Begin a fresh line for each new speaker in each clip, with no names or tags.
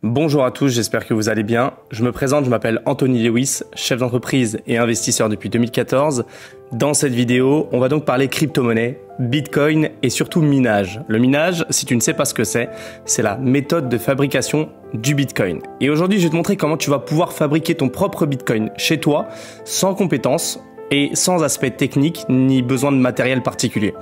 Bonjour à tous, j'espère que vous allez bien. Je me présente, je m'appelle Anthony Lewis, chef d'entreprise et investisseur depuis 2014. Dans cette vidéo, on va donc parler crypto-monnaie, Bitcoin et surtout minage. Le minage, si tu ne sais pas ce que c'est la méthode de fabrication du Bitcoin. Et aujourd'hui, je vais te montrer comment tu vas pouvoir fabriquer ton propre Bitcoin chez toi, sans compétences et sans aspect technique ni besoin de matériel particulier.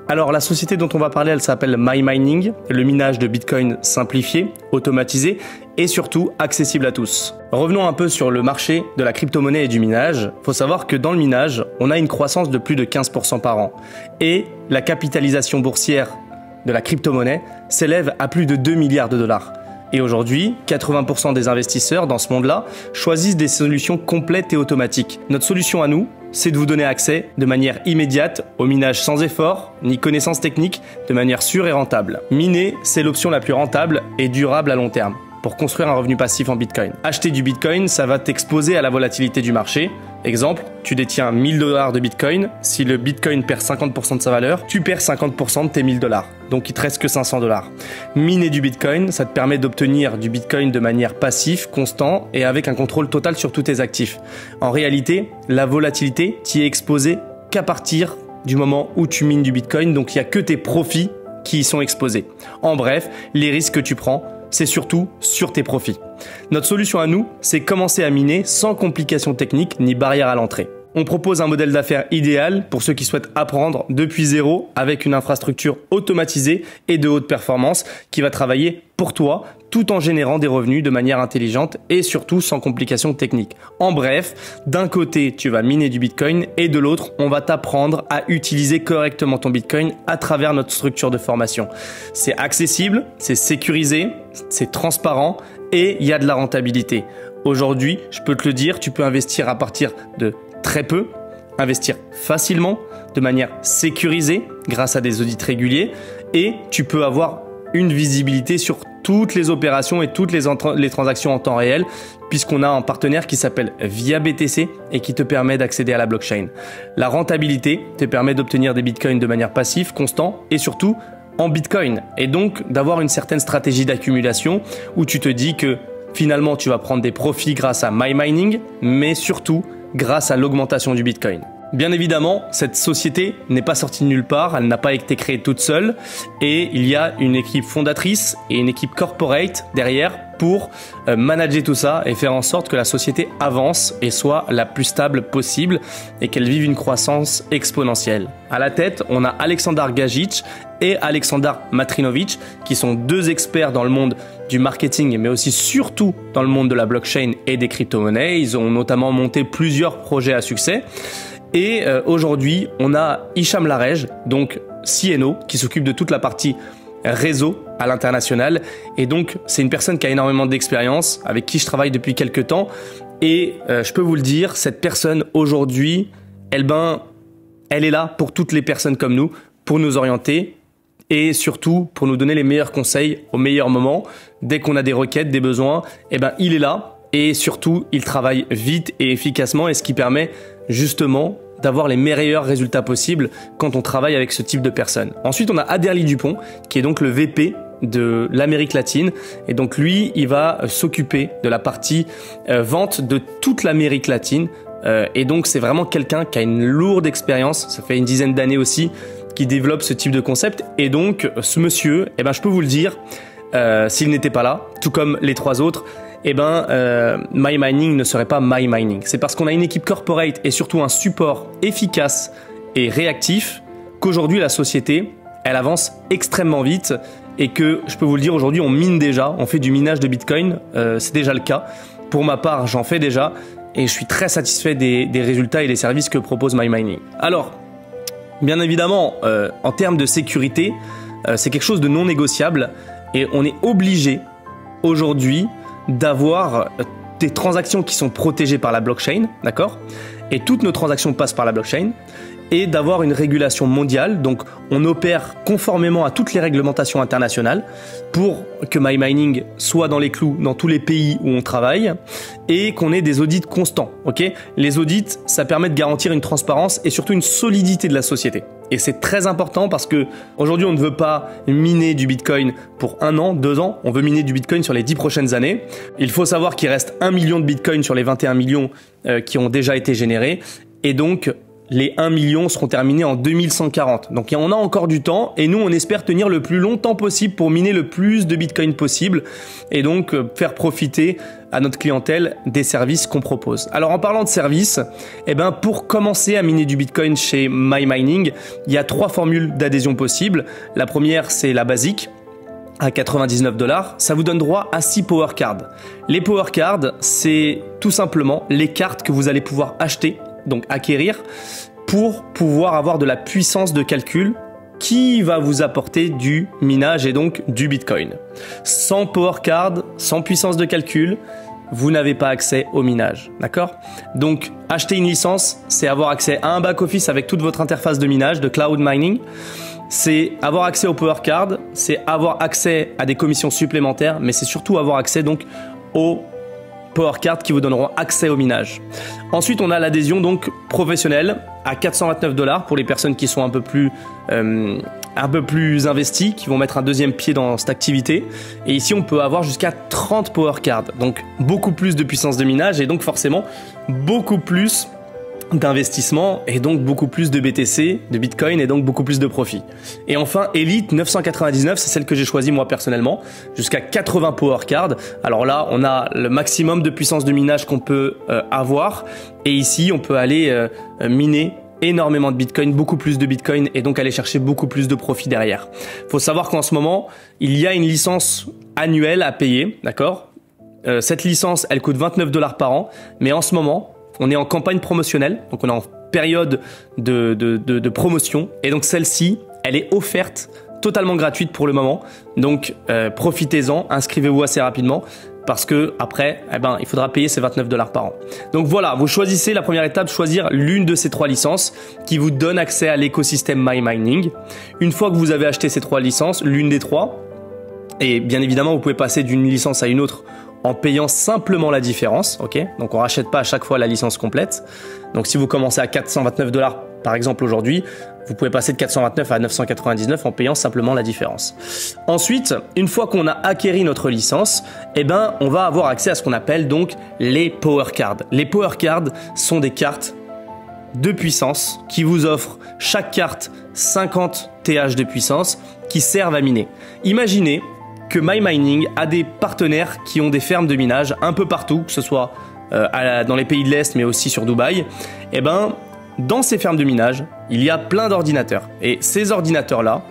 Alors la société dont on va parler, elle s'appelle MyMining, le minage de Bitcoin simplifié, automatisé et surtout accessible à tous. Revenons un peu sur le marché de la crypto-monnaie et du minage. Faut savoir que dans le minage, on a une croissance de plus de 15% par an et la capitalisation boursière de la crypto-monnaie s'élève à plus de 2 milliards de dollars. Et aujourd'hui, 80% des investisseurs dans ce monde-là choisissent des solutions complètes et automatiques. Notre solution à nous, c'est de vous donner accès de manière immédiate au minage sans effort, ni connaissances techniques, de manière sûre et rentable. Miner, c'est l'option la plus rentable et durable à long terme pour construire un revenu passif en Bitcoin. Acheter du Bitcoin, ça va t'exposer à la volatilité du marché. Exemple, tu détiens 1000 dollars de Bitcoin. Si le Bitcoin perd 50% de sa valeur, tu perds 50% de tes 1000 dollars. Donc il te reste que 500 dollars. Miner du Bitcoin, ça te permet d'obtenir du Bitcoin de manière passive, constant et avec un contrôle total sur tous tes actifs. En réalité, la volatilité t'y est exposée qu'à partir du moment où tu mines du Bitcoin. Donc il n'y a que tes profits qui y sont exposés. En bref, les risques que tu prends, c'est surtout sur tes profits. Notre solution à nous, c'est commencer à miner sans complications techniques ni barrières à l'entrée. On propose un modèle d'affaires idéal pour ceux qui souhaitent apprendre depuis zéro avec une infrastructure automatisée et de haute performance qui va travailler pour toi tout en générant des revenus de manière intelligente et surtout sans complications techniques. En bref, d'un côté, tu vas miner du Bitcoin et de l'autre, on va t'apprendre à utiliser correctement ton Bitcoin à travers notre structure de formation. C'est accessible, c'est sécurisé, c'est transparent et il y a de la rentabilité. Aujourd'hui, je peux te le dire, tu peux investir à partir de très peu, investir facilement, de manière sécurisée grâce à des audits réguliers et tu peux avoir une visibilité sur toutes les opérations et toutes les transactions en temps réel puisqu'on a un partenaire qui s'appelle ViaBTC et qui te permet d'accéder à la blockchain. La rentabilité te permet d'obtenir des bitcoins de manière passive, constant et surtout en bitcoin et donc d'avoir une certaine stratégie d'accumulation où tu te dis que finalement tu vas prendre des profits grâce à MyMining mais surtout grâce à l'augmentation du Bitcoin. Bien évidemment, cette société n'est pas sortie de nulle part, elle n'a pas été créée toute seule et il y a une équipe fondatrice et une équipe corporate derrière pour manager tout ça et faire en sorte que la société avance et soit la plus stable possible et qu'elle vive une croissance exponentielle. À la tête, on a Aleksandar Gajic et Aleksandar Matrinovic qui sont deux experts dans le monde du marketing mais aussi surtout dans le monde de la blockchain et des crypto-monnaies. Ils ont notamment monté plusieurs projets à succès. Et aujourd'hui, on a Hicham Larej, donc CNO, qui s'occupe de toute la partie réseau à l'international. Et donc, c'est une personne qui a énormément d'expérience, avec qui je travaille depuis quelques temps. Et je peux vous le dire, cette personne aujourd'hui, elle est là pour toutes les personnes comme nous, pour nous orienter et surtout pour nous donner les meilleurs conseils au meilleur moment. Dès qu'on a des requêtes, des besoins, il est là. Et surtout, il travaille vite et efficacement et ce qui permet justement d'avoir les meilleurs résultats possibles quand on travaille avec ce type de personnes. Ensuite, on a Aderly Dupont qui est donc le VP de l'Amérique latine et donc lui, il va s'occuper de la partie vente de toute l'Amérique latine et donc c'est vraiment quelqu'un qui a une lourde expérience, ça fait une dizaine d'années aussi qui développe ce type de concept et donc ce monsieur, je peux vous le dire, s'il n'était pas là, tout comme les trois autres, MyMining ne serait pas MyMining. C'est parce qu'on a une équipe corporate et surtout un support efficace et réactif qu'aujourd'hui la société, elle avance extrêmement vite et que je peux vous le dire aujourd'hui on mine déjà, on fait du minage de Bitcoin, c'est déjà le cas. Pour ma part, j'en fais déjà et je suis très satisfait des résultats et des services que propose MyMining. Alors, bien évidemment, en termes de sécurité, c'est quelque chose de non négociable et on est obligé aujourd'hui d'avoir des transactions qui sont protégées par la blockchain, d'accord? Et toutes nos transactions passent par la blockchain et d'avoir une régulation mondiale. Donc, on opère conformément à toutes les réglementations internationales pour que MyMining soit dans les clous dans tous les pays où on travaille et qu'on ait des audits constants, ok? Les audits, ça permet de garantir une transparence et surtout une solidité de la société. Et c'est très important parce que aujourd'hui, on ne veut pas miner du Bitcoin pour 1 an, 2 ans. On veut miner du Bitcoin sur les 10 prochaines années. Il faut savoir qu'il reste 1 million de Bitcoin sur les 21 millions qui ont déjà été générés. Et donc, les 1 million seront terminés en 2140. Donc on a encore du temps et nous on espère tenir le plus longtemps possible pour miner le plus de Bitcoin possible et donc faire profiter à notre clientèle des services qu'on propose. Alors en parlant de services, pour commencer à miner du Bitcoin chez MyMining, il y a 3 formules d'adhésion possibles. La première, c'est la basique à 99 $. Ça vous donne droit à 6 Power Cards. Les Power Cards, c'est tout simplement les cartes que vous allez pouvoir acheter, donc acquérir, pour pouvoir avoir de la puissance de calcul qui va vous apporter du minage et donc du Bitcoin. Sans Power Card, sans puissance de calcul, vous n'avez pas accès au minage, d'accord? Donc, acheter une licence, c'est avoir accès à un back-office avec toute votre interface de minage, de cloud mining. C'est avoir accès au Power Card, c'est avoir accès à des commissions supplémentaires, mais c'est surtout avoir accès donc aux Power Cards qui vous donneront accès au minage. Ensuite, on a l'adhésion donc professionnelle à 429 $ pour les personnes qui sont un peu plus investies, qui vont mettre un deuxième pied dans cette activité. Et ici, on peut avoir jusqu'à 30 Power Cards, donc beaucoup plus de puissance de minage et donc forcément beaucoup plus d'investissement et donc beaucoup plus de BTC, de Bitcoin et donc beaucoup plus de profit. Et enfin, Elite 999, c'est celle que j'ai choisie moi personnellement, jusqu'à 80 Power Cards. Alors là, on a le maximum de puissance de minage qu'on peut avoir et ici, on peut aller miner énormément de Bitcoin, beaucoup plus de Bitcoin et donc aller chercher beaucoup plus de profit derrière. Faut savoir qu'en ce moment, il y a une licence annuelle à payer, d'accord? Cette licence, elle coûte 29 $ par an, mais en ce moment, on est en campagne promotionnelle, donc on est en période de promotion. Et donc celle-ci, elle est offerte totalement gratuite pour le moment. Donc profitez-en, inscrivez-vous assez rapidement parce que après, il faudra payer ces 29 $ par an. Donc voilà, vous choisissez la première étape, choisir l'une de ces 3 licences qui vous donne accès à l'écosystème MyMining. Une fois que vous avez acheté ces 3 licences, l'une des 3, et bien évidemment, vous pouvez passer d'une licence à une autre en payant simplement la différence, ok? Donc on rachète pas à chaque fois la licence complète. Donc si vous commencez à 429 $ par exemple aujourd'hui, vous pouvez passer de 429 à 999 en payant simplement la différence. Ensuite, une fois qu'on a acquéri notre licence, on va avoir accès à ce qu'on appelle donc les Power Cards. Les Power Cards sont des cartes de puissance qui vous offrent chaque carte 50 TH de puissance qui servent à miner. Imaginez que MyMining a des partenaires qui ont des fermes de minage un peu partout, que ce soit dans les pays de l'Est, mais aussi sur Dubaï. Dans ces fermes de minage, il y a plein d'ordinateurs. Et ces ordinateurs-là,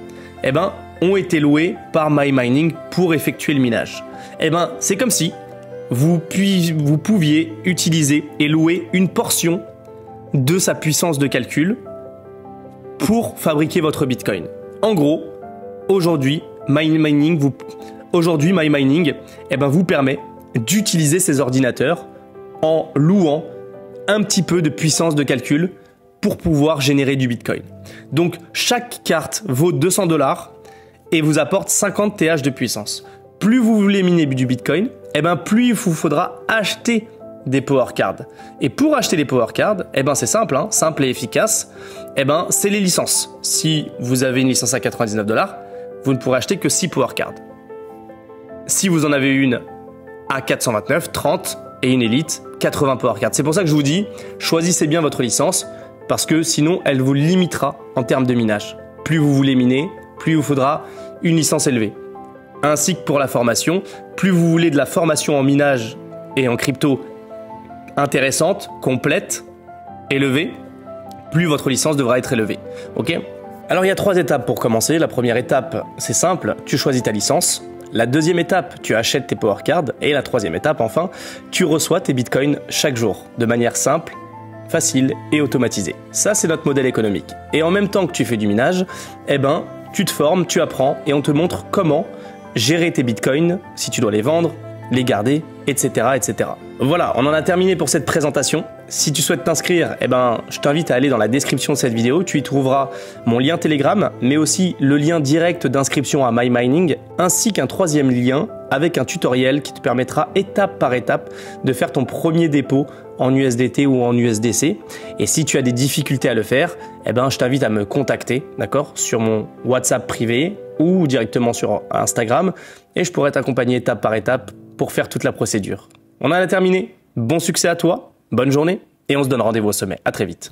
ont été loués par MyMining pour effectuer le minage. C'est comme si vous pouviez utiliser et louer une portion de sa puissance de calcul pour fabriquer votre Bitcoin. En gros, aujourd'hui, MyMining vous permet d'utiliser ces ordinateurs en louant un petit peu de puissance de calcul pour pouvoir générer du Bitcoin. Donc chaque carte vaut 200 $ et vous apporte 50 TH de puissance. Plus vous voulez miner du Bitcoin, plus il vous faudra acheter des Power Cards. Et pour acheter des Power Cards, c'est simple, simple et efficace. C'est les licences. Si vous avez une licence à 99 $, vous ne pourrez acheter que 6 Power Cards. Si vous en avez une à 429, 30 et une Elite, 80 Power Cards. C'est pour ça que je vous dis, choisissez bien votre licence parce que sinon, elle vous limitera en termes de minage. Plus vous voulez miner, plus il vous faudra une licence élevée. Ainsi que pour la formation, plus vous voulez de la formation en minage et en crypto intéressante, complète, élevée, plus votre licence devra être élevée. Ok ? Alors il y a 3 étapes pour commencer. La première étape, c'est simple, tu choisis ta licence. La deuxième étape, tu achètes tes Power Cards. Et la troisième étape, enfin, tu reçois tes Bitcoins chaque jour, de manière simple, facile et automatisée. Ça, c'est notre modèle économique. Et en même temps que tu fais du minage, tu te formes, tu apprends et on te montre comment gérer tes Bitcoins, si tu dois les vendre, les garder etc., etc. Voilà, on en a terminé pour cette présentation. Si tu souhaites t'inscrire, je t'invite à aller dans la description de cette vidéo. Tu y trouveras mon lien Telegram, mais aussi le lien direct d'inscription à MyMining, ainsi qu'un troisième lien avec un tutoriel qui te permettra étape par étape de faire ton premier dépôt en USDT ou en USDC. Et si tu as des difficultés à le faire, je t'invite à me contacter, d'accord, sur mon WhatsApp privé ou directement sur Instagram, et je pourrai t'accompagner étape par étape pour faire toute la procédure. On en a terminé. Bon succès à toi, bonne journée, et on se donne rendez-vous au sommet. À très vite.